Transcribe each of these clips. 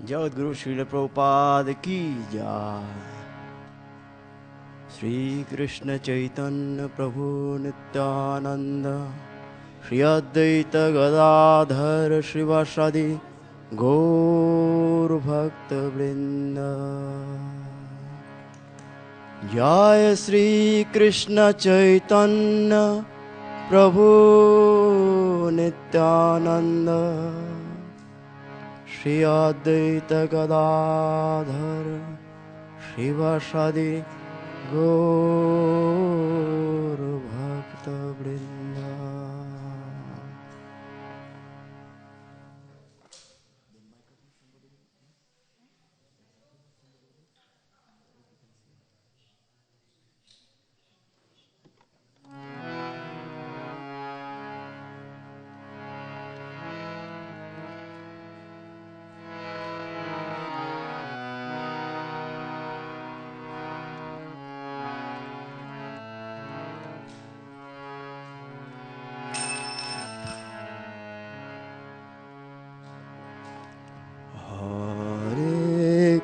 जगद्गुरु श्रील प्रभुपाद की जय। श्री कृष्ण चैतन्य प्रभु नित्यानंद, श्री अद्वैत गदाधर श्रीवासादि गौर भक्त वृंद। जय श्री कृष्ण चैतन्य प्रभु नित्यानंद, श्री अद्वैत गदाधर श्रीवासादि गौर भक्त वृंद।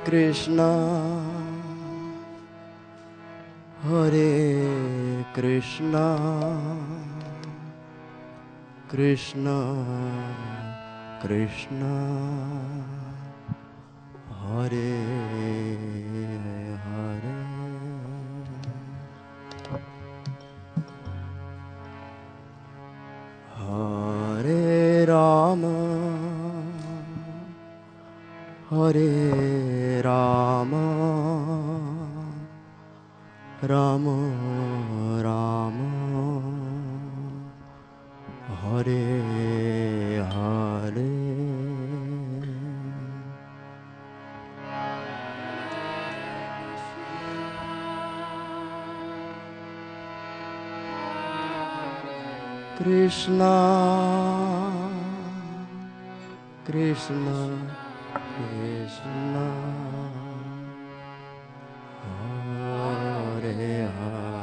Krishna, Hare Krishna, Krishna Krishna, Hare Hare, Hare Rama, Hare Rama, Rama Rama, Hare Hare. Krishna Krishna Krishna, Hare Hare,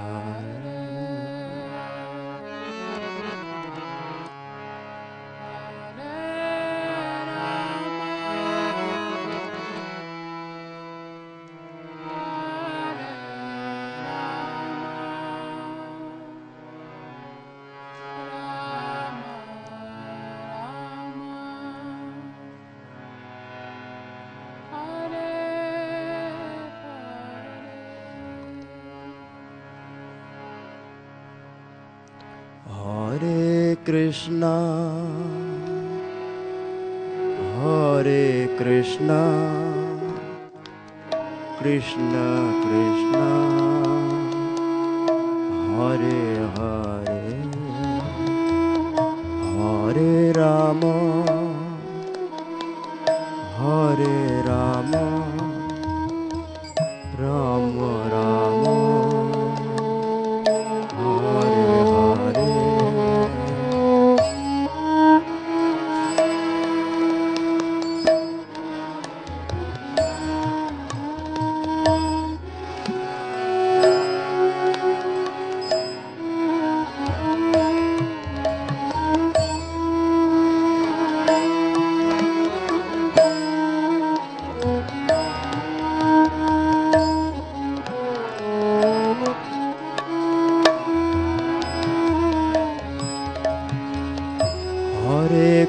Hare Krishna, Hare Krishna, Krishna Krishna, Hare Hare, Hare Rama, Hare Rama, Rama Rama, Hare Hare.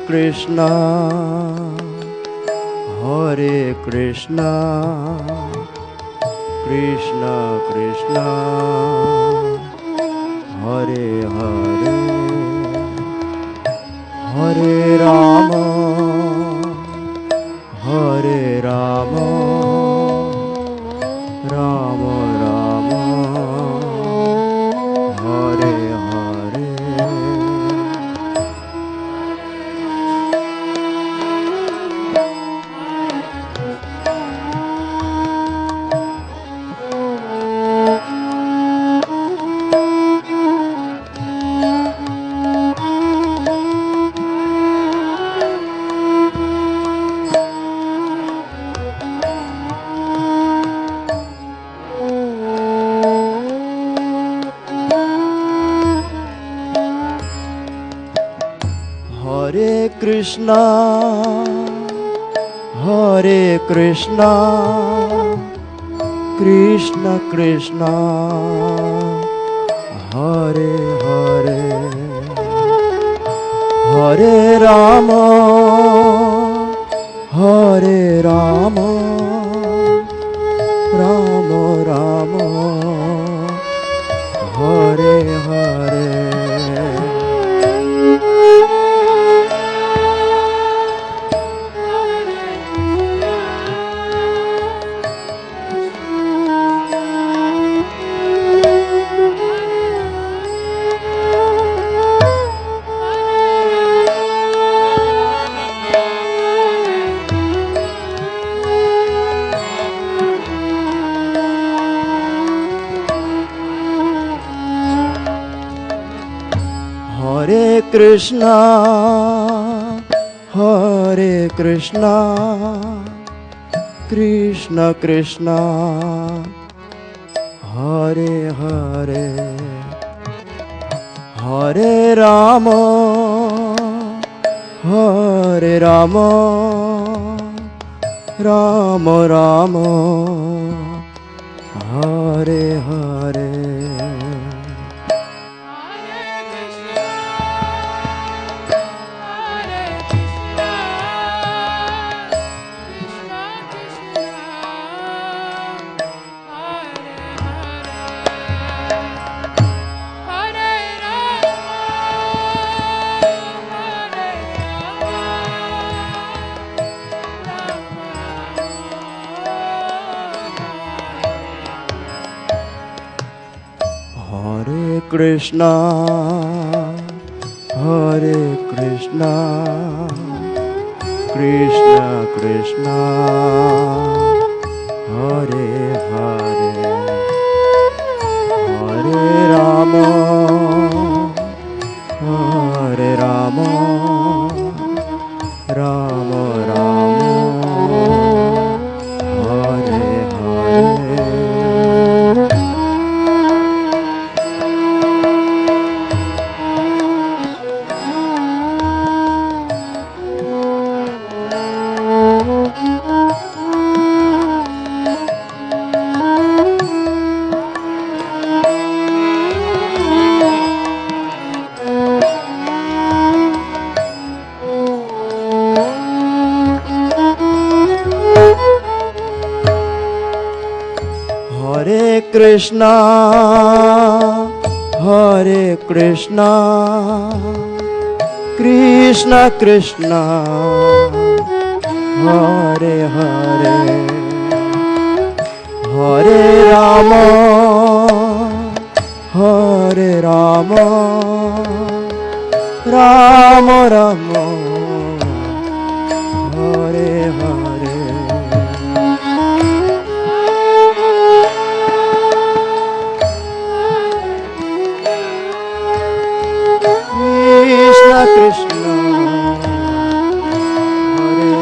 Krishna, Hare Krishna, Krishna Krishna, Hare Hare, Hare Rama, Hare Rama, Rama Rama, Hare Hare. Hare Krishna, Hare Krishna, Krishna Krishna, Hare Hare, Hare Rama, Hare Rama, Rama Rama, Hare Hare. Hare Krishna, Hare Krishna, Krishna Krishna, Hare Hare, Hare Rama, Hare Rama, Rama Rama, Hare Hare. Hare Krishna, Hare Krishna, Krishna Krishna, Hare Hare, Hare Rama, Hare Rama, Rama Rama, Hare Hare. Hare Krishna, Hare Krishna, Krishna Krishna, Hare Hare, Hare Rama, Hare Rama, Rama Rama, Hare Hare. Krishna Krishna, Hare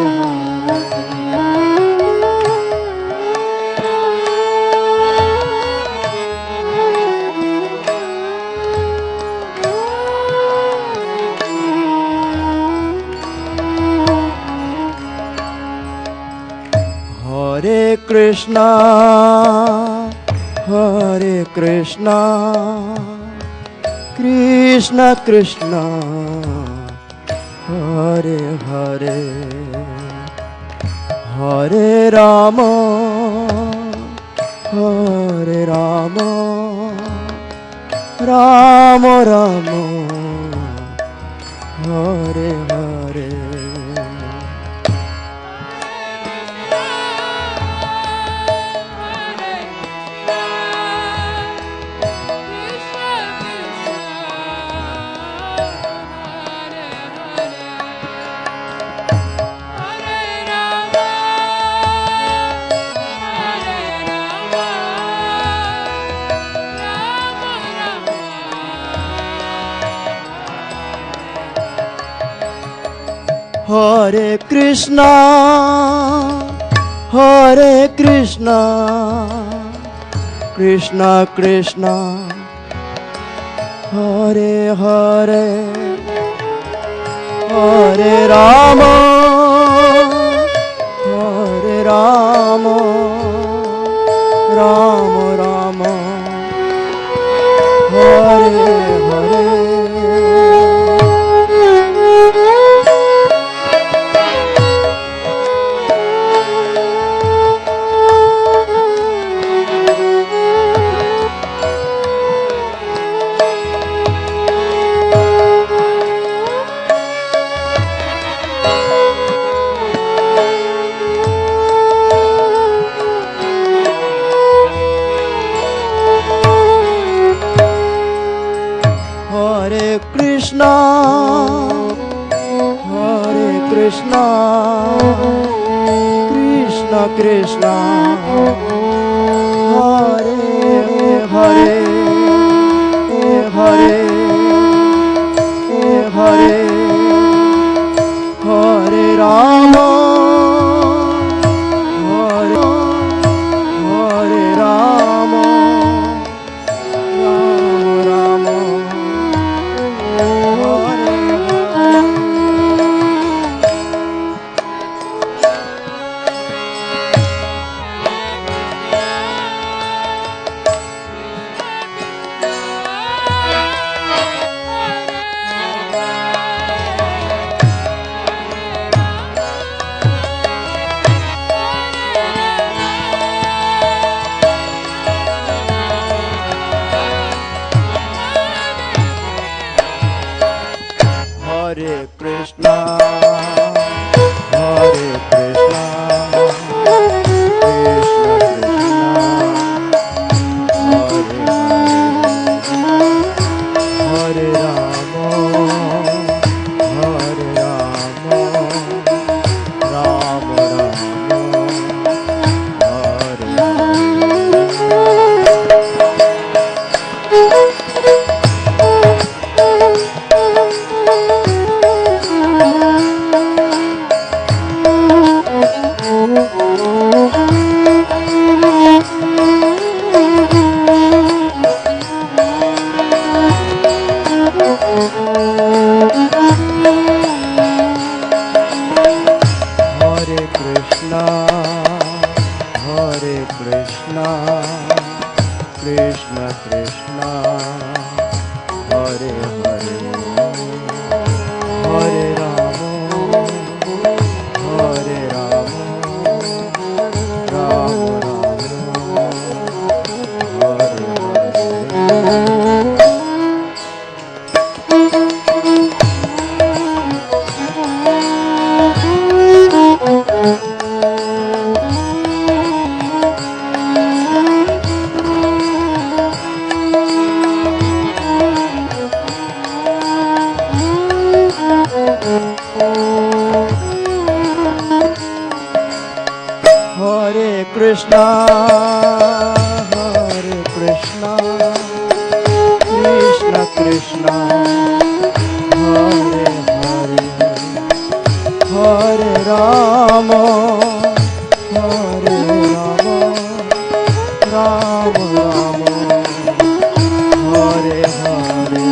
Hare Krishna, Hare Krishna, Krishna Krishna, Hare Hare, হরে রাম হরে রাম রাম রাম হরে হরে। হরে কৃষ্ণ কৃষ্ণ কৃষ্ণ হরে হরে হরে রাম রাম রাম হরে হরে। হরে Krishna Krishna Krishna Hare Hare Hare Hare Hare Ram Hare Hare Ram Ram Ram Hare Hare. Hare Krishna, Hare Krishna, Krishna Krishna, Hare Hare, Hare Rama, Hare Rama, Rama Rama, Hare Hare. Hare Krishna, Krishna Krishna, Hare Hare, Hare Rama, Hare Rama, Rama Rama, Hare Hare.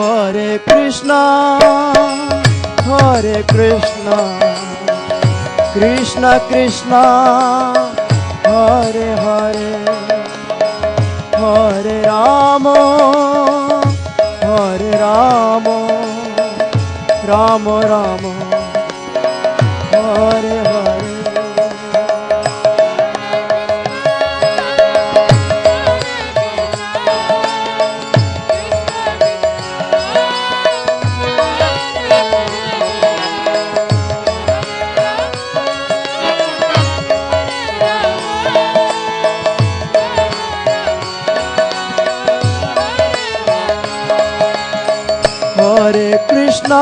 Hare Krishna, Hare Krishna, Krishna Krishna, Hare Hare, Hare Rama, Hare Rama, Rama Rama, Hare Hare. Hare Krishna,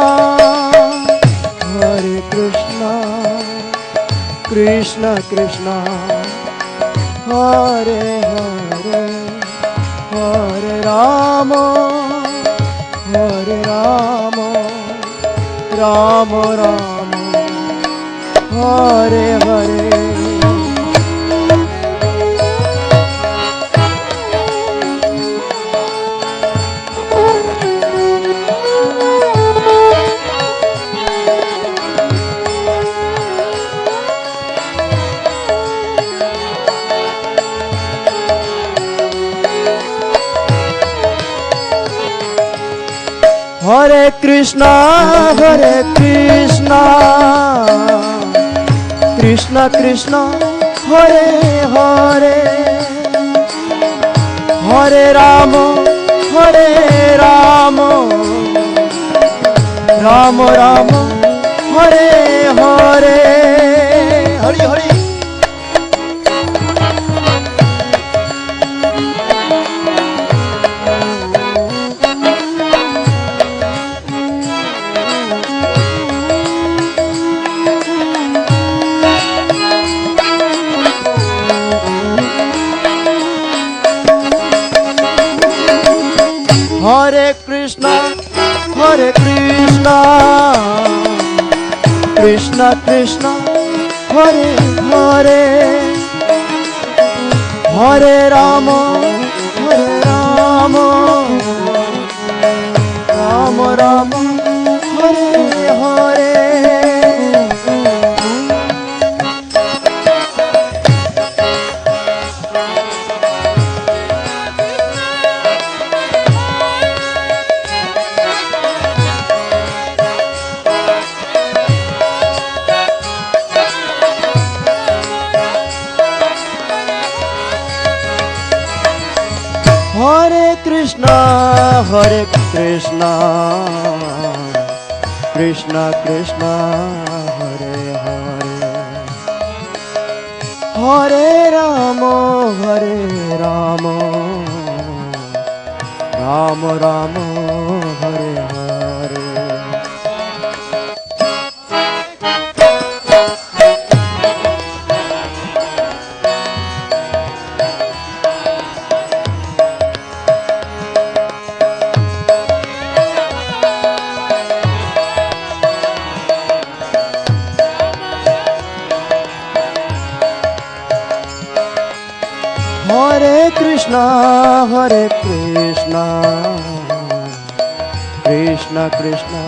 Hare Krishna, Krishna Krishna, Hare Hare, Hare Rama, Hare Rama, Rama Rama, Hare Hare. Hare Krishna, Hare Krishna, Krishna Krishna, Hare Hare, Hare Rama, Hare Rama, Rama Rama, Hare Hare, Hare Hare. Hare Krishna, Hare Krishna, Krishna Krishna, Hare Hare, Hare Rama, Hare Rama, Rama Rama, Hare Hare. Hare Krishna, Hare Krishna, Krishna Krishna, Hare Hare, Hare Rama, Hare Rama, Rama Rama, Hare Hare. Hare Krishna, Hare Krishna, Krishna Krishna,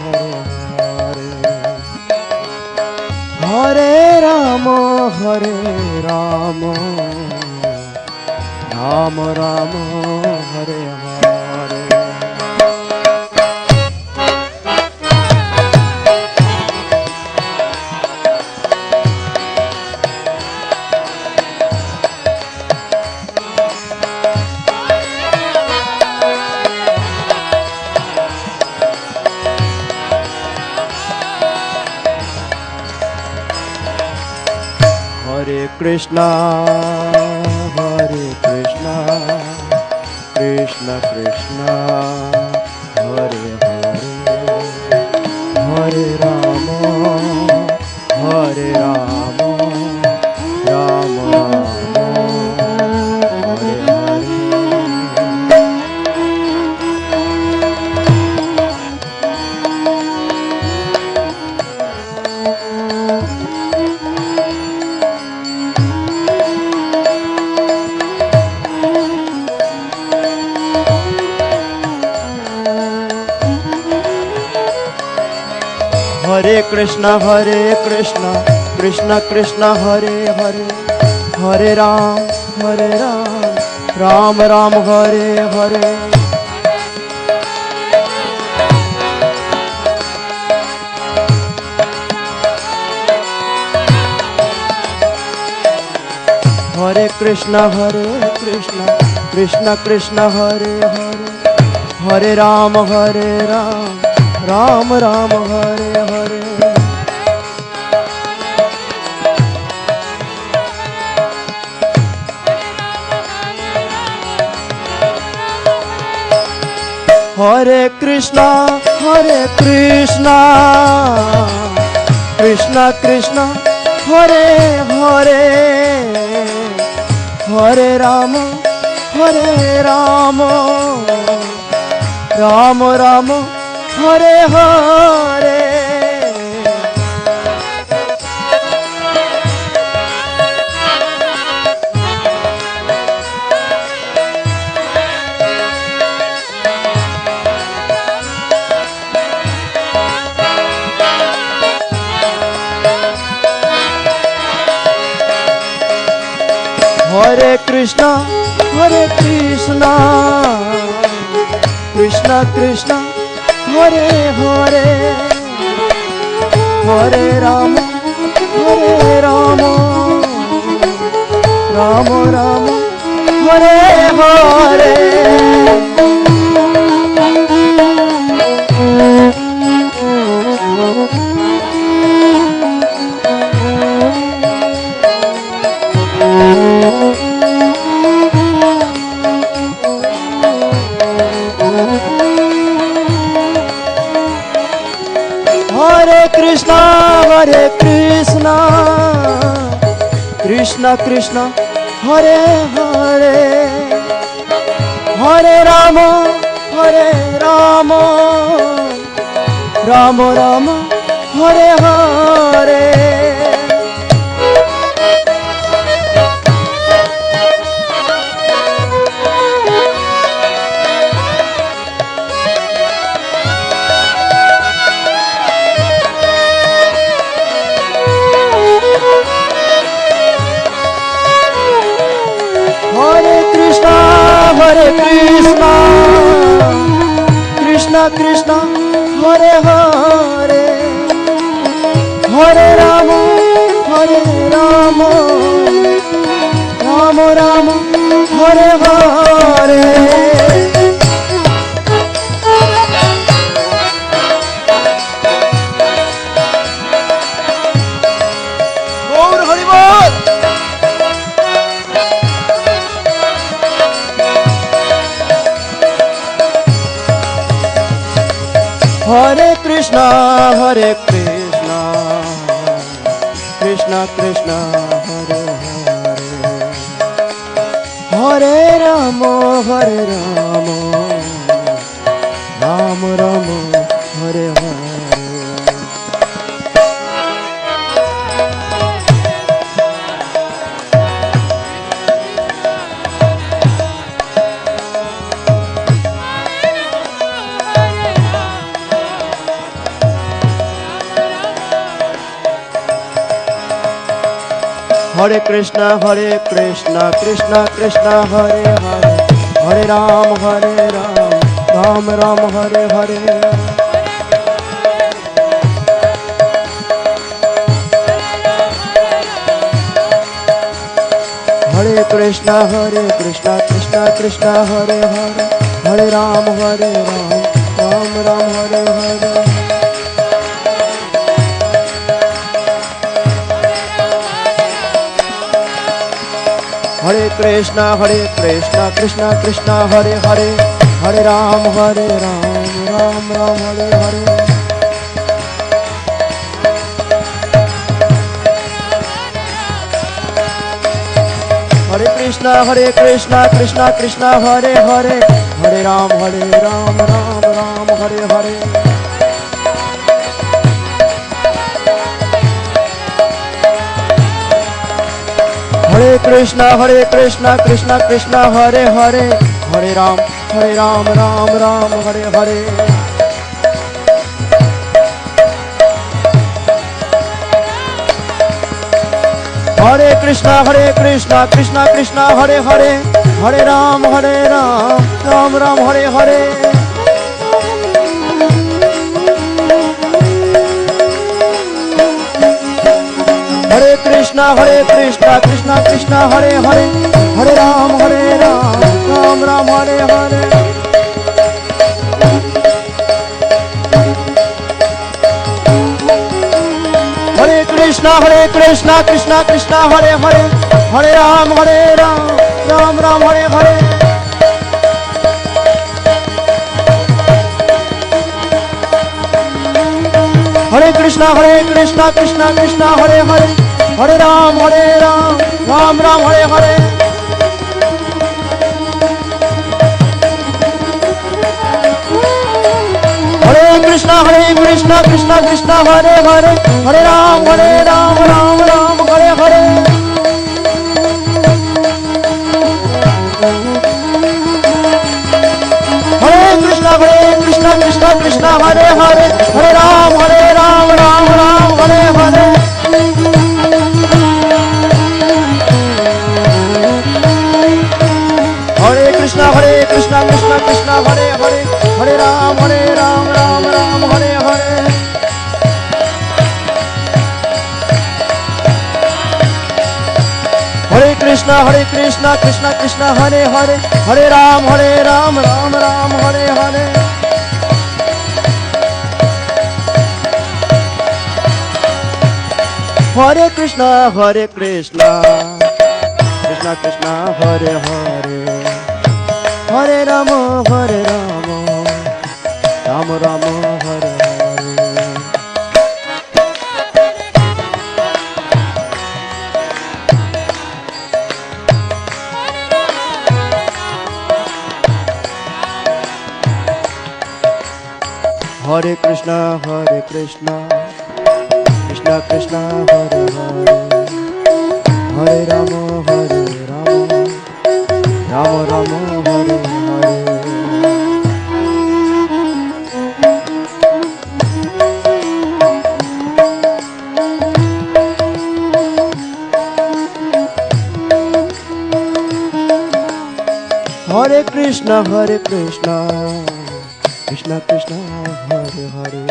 Hare Hare, Hare Rama, Hare Rama, Rama Rama, Hare Hare. Hare Krishna, Hare Krishna, Krishna Krishna, Hare Hare, Hare Rama, Hare Rama, Rama Rama, Hare Hare. Hare Krishna Krishna Krishna Hare Hare Hare Ram Ram Ram Hare Hare Hare Krishna Krishna Krishna Hare Hare Hare Ram Ram Ram Hare Hare Hare Krishna Krishna Krishna Hare Hare Hare Rama Ram Ram Hare Hare Hare Krishna Krishna Krishna Hare Hare Hare Rama Ram Ram Hare Hare Krishna Krishna Hare Hare Hare Rama Ram Ram Hare Hare Hare Krishna Krishna Krishna Hare Hare Hare Rama Ram Ram Hare Hare Gaur Hari Bol Hare Krishna Krishna Krishna Hare Hare Hare Rama Ram Ram Hare Hare Hare Krishna Krishna Krishna Hare Hare Hare Ram Ram Ram Hare Hare Hare Krishna Krishna Krishna Hare Hare Hare Ram Ram Ram Hare Hare Hare Krishna Krishna Krishna Hare Hare Hare Ram Ram Ram Hare Hare Hare Krishna Krishna Hare Hare Hare Ram Ram Ram Hare Hare Hare Krishna Krishna Hare Hare Hare Ram Ram Ram Hare Hare Hare Krishna Krishna Krishna Hare Hare, Hare Ram Ram Ram Hare Hare. Hare Krishna Krishna Krishna Hare Hare, Hare Ram Ram Ram Hare Hare. Hare Krishna Krishna Krishna Hare Hare, Hare Ram Ram Ram Hare Hare. Hare Krishna Krishna Krishna Hare Hare, Hare Ram Ram Ram Hare Hare. Hare Krishna Krishna Hare Hare, Hare Ram Ram Ram Hare Hare. Hare Krishna Krishna Hare Hare, Hare Ram Ram Ram Hare Hare. Hare Krishna Krishna Hare Hare, Hare Ram Ram Ram Hare Hare. Hare Krishna Krishna Hare Hare, Hare Ram Ram Ram Hare Hare. Hare Krishna Krishna Krishna Hare Hare, Hare Rama Rama Rama Hare Hare. Hare Krishna Krishna Krishna Hare Hare, Hare Rama Rama Rama Hare Hare. Hare Krishna Krishna Krishna Hare Hare, Hare Rama Rama Rama Hare Hare. Hare Krishna Krishna Krishna Hare Hare, Hare Rama Rama Rama Hare Hare. Hare Krishna Krishna Krishna Krishna Hare Hare,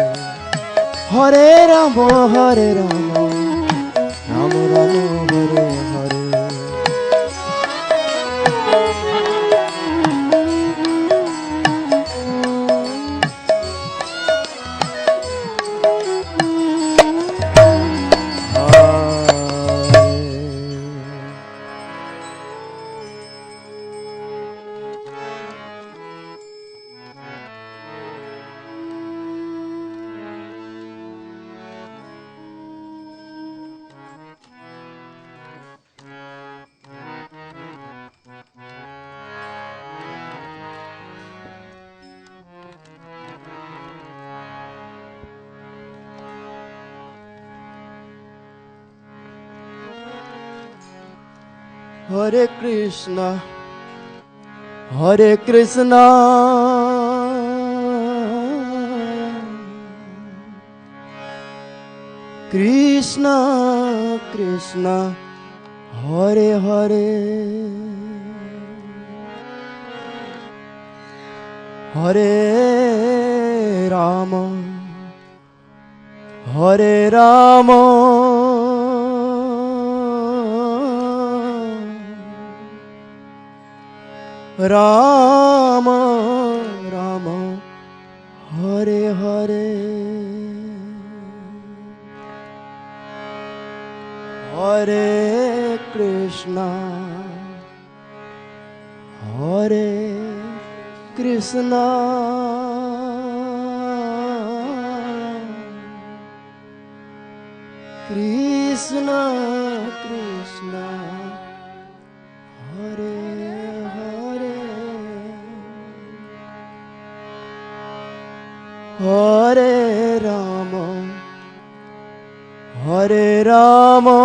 Hare Rama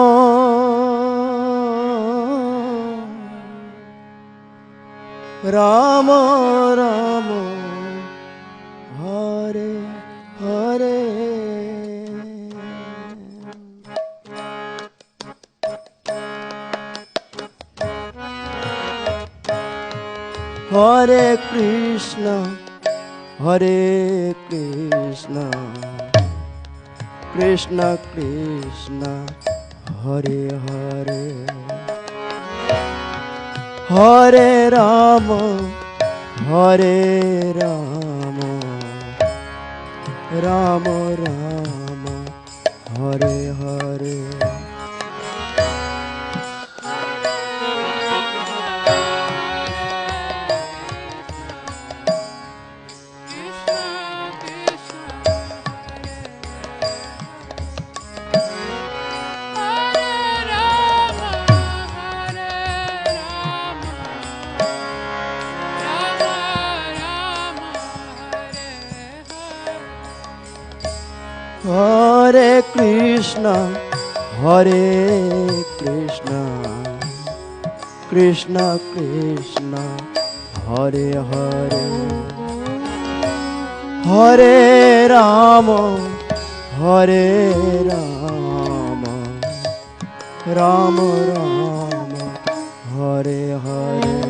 Rama Rama Hare Hare. Hare Krishna, Hare Krishna, Krishna Krishna, Hare Hare, Hare Rama, Hare Rama, Rama Rama, Hare Hare. Hare Krishna, Hare Krishna, Krishna Krishna, Hare Hare, Hare Rama, Hare Rama, Rama Rama, Hare Hare.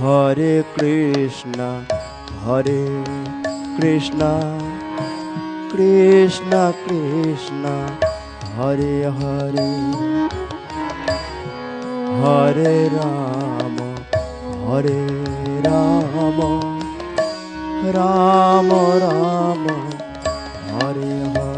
Hare Krishna, Hare Krishna, Krishna Krishna, Hare Hare, Hare Rama, Hare Rama, Rama Rama, Hare Hare.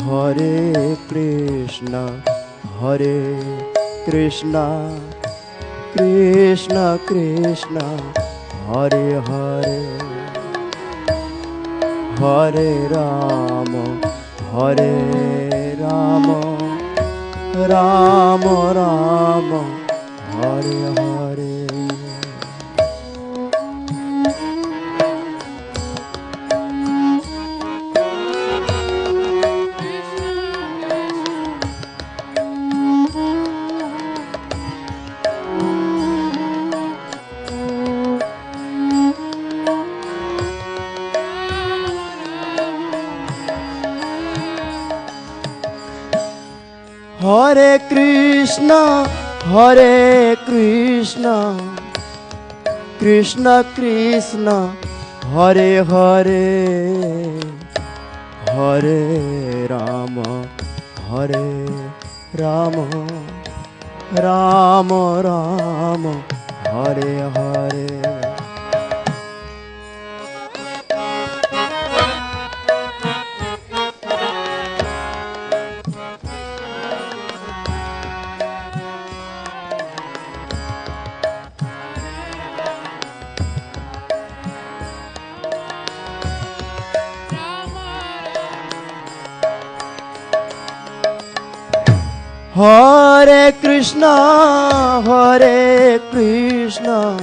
Hare Krishna, Hare Krishna, Krishna Krishna, Hare Hare, Hare Rama, Hare Rama, Rama Rama, Hare Hare. Hare Krishna, Hare Krishna, Krishna Krishna, Hare Hare, Hare Rama, Hare Rama, Rama Rama, Hare Hare. Hare Krishna, Hare Krishna,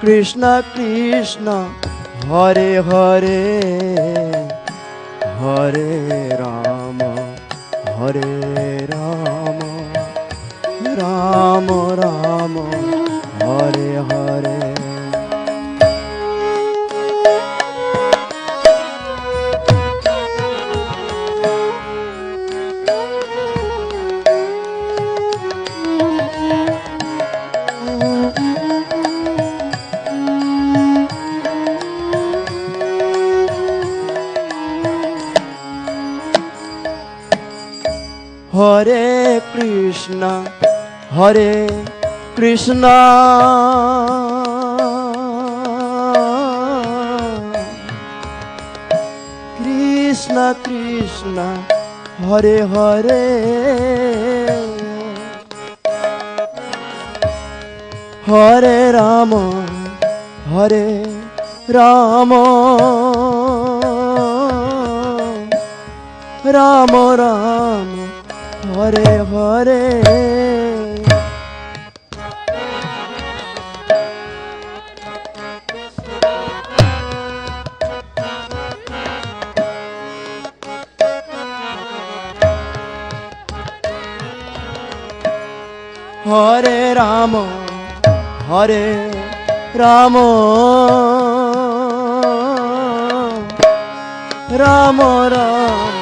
Krishna Krishna, Hare Hare, Hare Rama, Hare Rama, Rama Rama, Hare Hare. Hare Krishna, Hare Krishna, Krishna Krishna, Hare Hare Hare Ram হরে রাম রাম রাম হরে হরে হরে রাম হরে রাম রাম রাম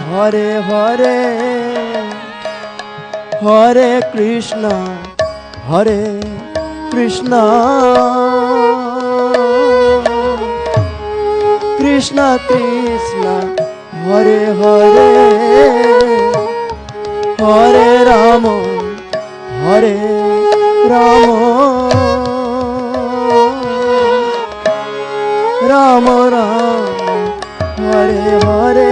হরে হরে হরে কৃষ্ণ কৃষ্ণ কৃষ্ণ হরে হরে হরে রাম রাম রাম হরে হরে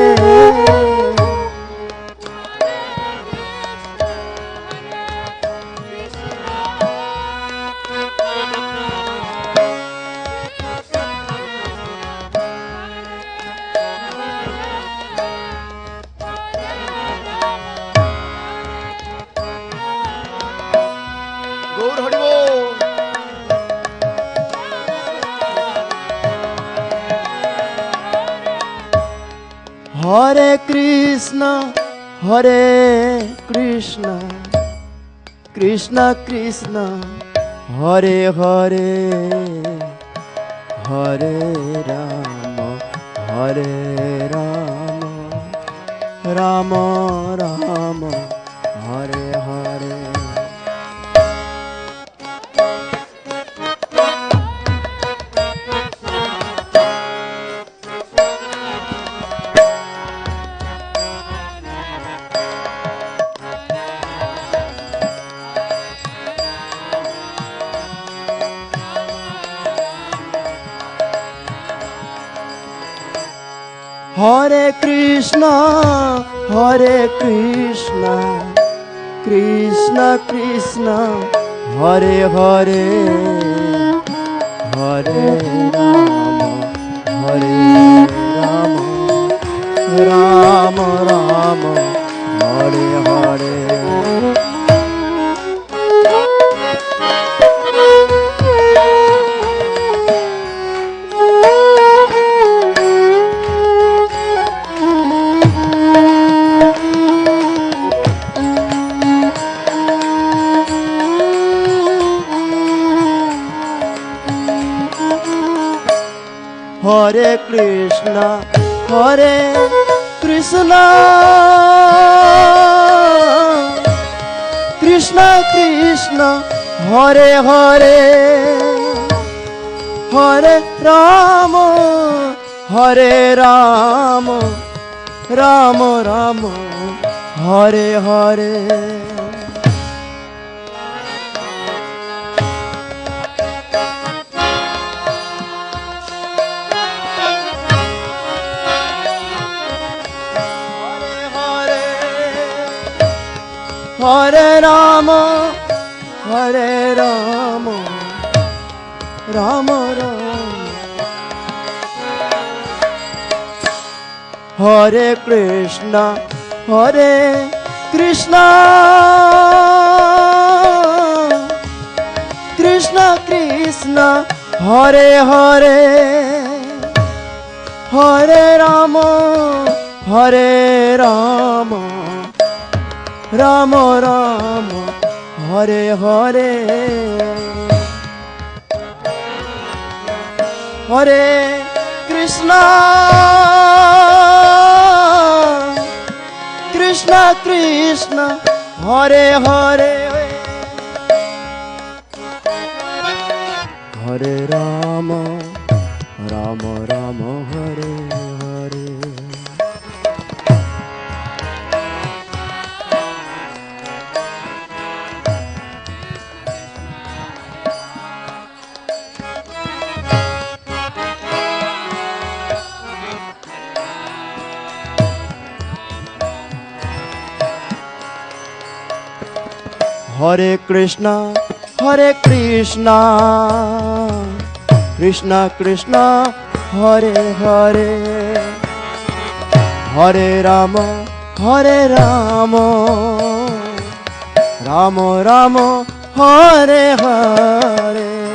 গৌর হরি বল। হরে কৃষ্ণ কৃষ্ণ কৃষ্ণ হরে হরে হরে রাম রাম রাম হরে হরে হরে কৃষ্ণ কৃষ্ণ কৃষ্ণ হরে হরে হরে রাম রাম রাম হরে হরে হরে কৃষ্ণ কৃষ্ণ কৃষ্ণ হরে হরে হরে রাম রাম রাম হরে হরে হরে রাম রাম রাম হরে Krishna Krishna Krishna Hare Hare Hare Ram Ram Ram Hare Hare Hare Krishna Krishna Hare Hare Hare Ram Ram Hare Hare Hare Krishna, Hare Krishna, Krishna Krishna, Hare Hare, Hare Rama, Hare Rama, Rama Rama, Hare Hare.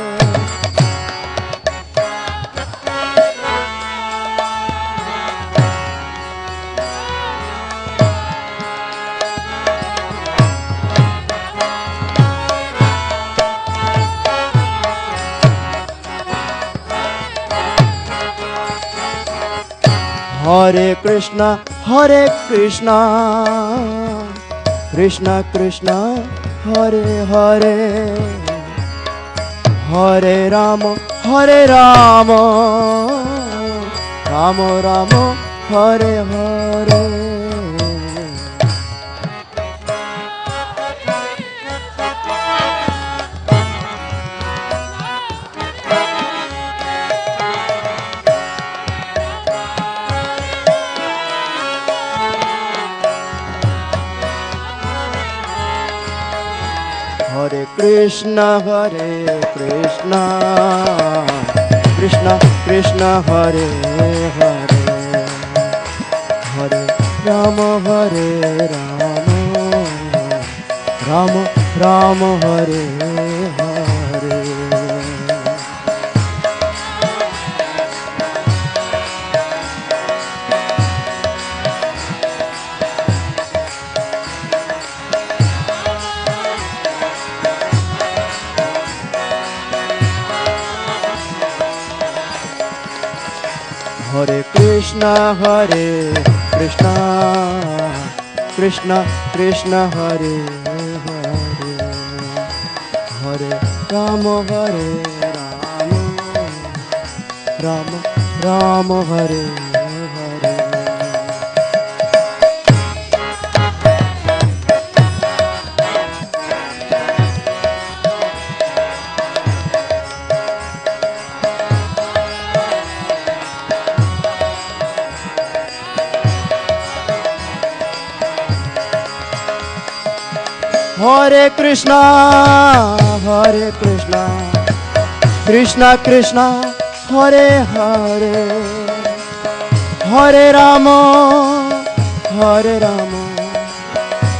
Hare Krishna, Hare Krishna, Krishna Krishna, Hare Hare, Hare Rama, Hare Rama, Rama Rama, Hare Hare. Hare Krishna, Hare Krishna, Krishna Krishna, Hare Hare, Hare Rama, Hare Rama, Rama Rama, Hare Hare. Hare Krishna, Hare Krishna, Krishna Krishna, Hare Hare, Hare Rama, Hare Rama, Rama Rama, Hare Hare. Hare Krishna, Hare Krishna, Krishna Krishna, Hare Hare, Hare Rama, Hare Rama,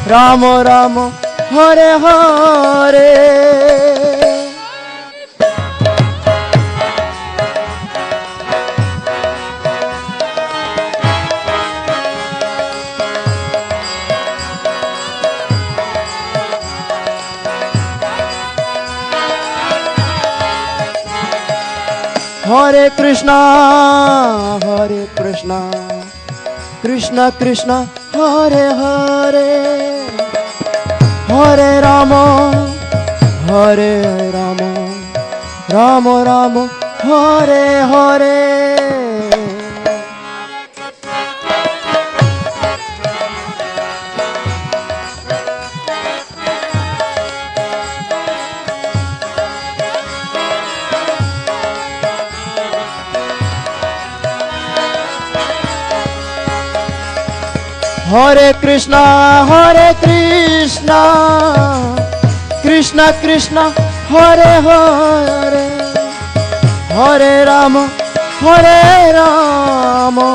Rama Rama, Hare Hare. Hare Krishna, Hare Krishna, Krishna Krishna, Hare Hare, Hare Rama, Hare Rama, Rama Rama, Hare Hare. Hare Krishna, Hare Krishna, Krishna Krishna, Hare Hare, Hare Rama, Hare Rama,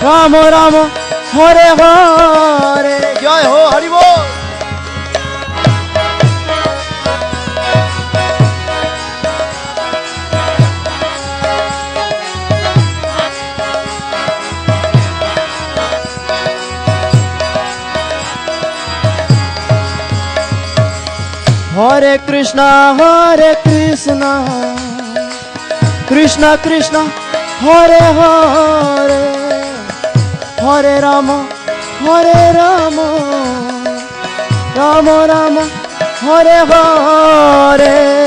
Rama Rama, Hare Hare. Jai Ho, Hari Bol. Hare Krishna, Hare Krishna, Krishna Krishna, Hare Hare, Hare Rama, Hare Rama, Rama Rama, Hare Hare.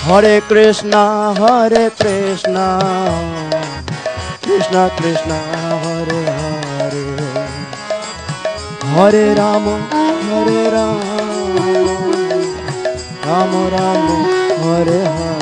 Hare Krishna, Hare Krishna, Krishna Krishna, Hare Hare, Hare Rama, Hare Rama, Rama Rama, Hare Hare.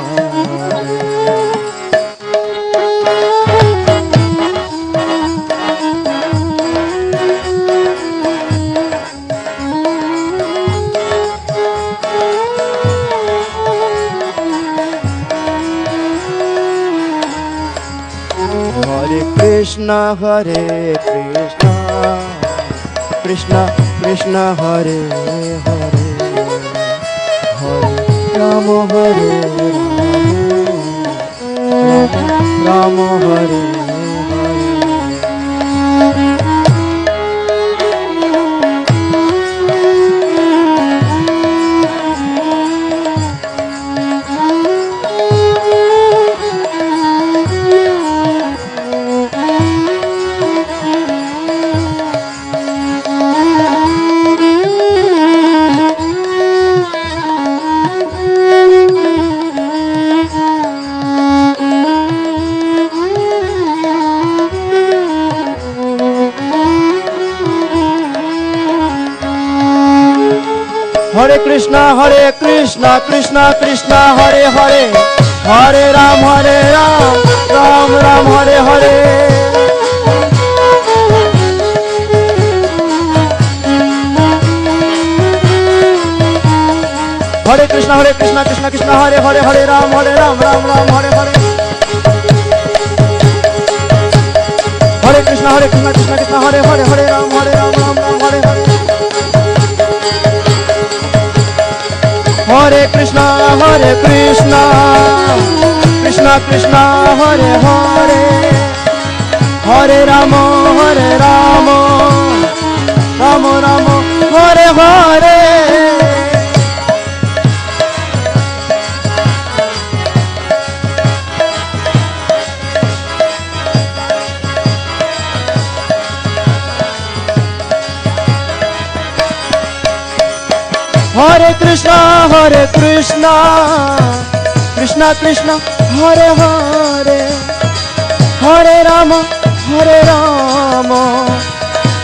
Hare Krishna, Hare Krishna, Krishna Krishna, Hare Hare, Hare Rama, Hare Rama, Rama Hare Hare. Hare Krishna, Krishna Krishna, Hare Hare, Hare Ram, Ram Ram, Hare Hare. Hare Krishna, Krishna Krishna, Hare Hare, Hare Ram, Ram Ram, Hare Hare. Hare Krishna, Krishna Krishna, Hare Hare, Hare Ram, Ram Ram, Hare Hare. Hare Krishna, Krishna Krishna, Hare Hare, Hare Rama, Rama Rama, Hare Hare. Hare Krishna, Krishna Krishna, Hare Hare, Hare Rama,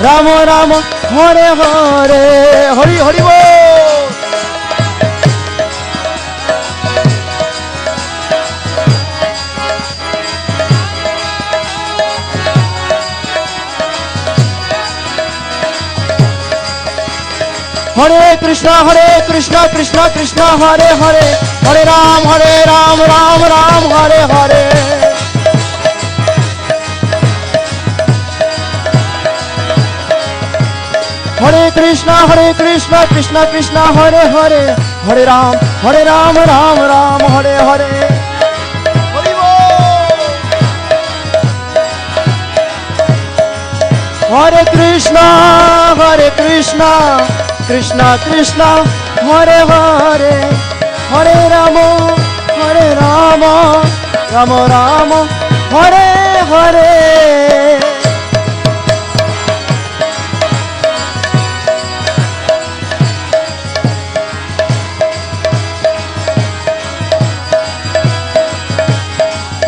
Rama Rama, Hare Hare. Hari Hari Bol. Hare Krishna, Krishna Krishna, Hare Hare, Hare Ram, Ram Ram, Hare Hare. Hare Krishna, Krishna Krishna, Hare Hare, Hare Ram, Ram Ram, Hare Hare. Hari Bol. Hare Krishna, Krishna Krishna, Hare Hare, Hare Rama, Rama Rama, Hare Hare.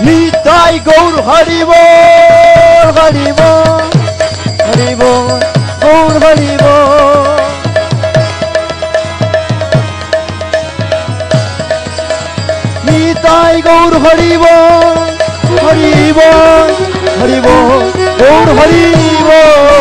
Nitai Gaur Hari Bol, Hari Bol, Hari Bol, Gaur Hari Bol. Nitai Gaur Hari Bol, Hari Bol, Hari Bol, Gaur Hari Bol.